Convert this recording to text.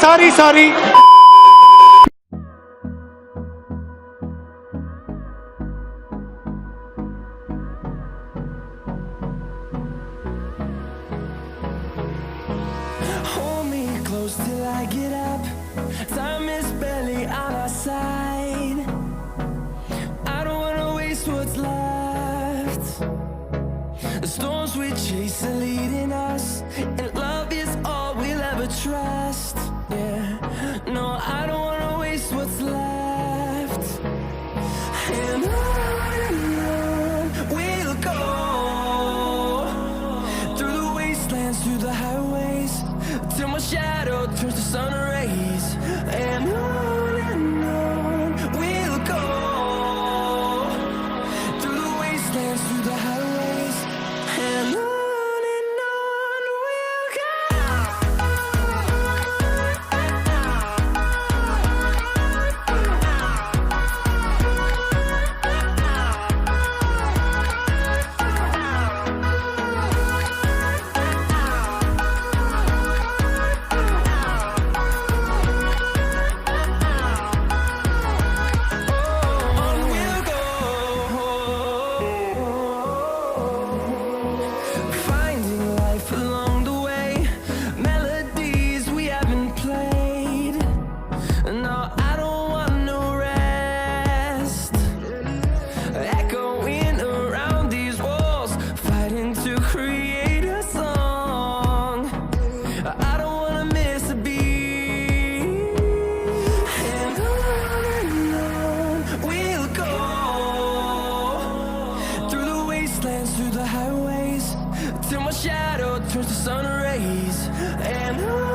Sorry. Hold me close till I get up. Time is barely on our side. I don't wanna waste what's left. The storms we chase are leading us, and love is all we'll ever trust. Yeah, no, I don't wanna waste what's left. And on we'll go, through the wastelands, through the highways, till my shadow turns to sun rays. And on we'll go, through the wastelands, through the highways, and on we'll go. Finding life along the way, melodies we haven't played. No, I don't want no rest. Echoing around these walls, fighting to create a song. I don't wanna miss a beat. And on we'll go, through the wastelands, through the highways, till my shadow turns to sun rays. And on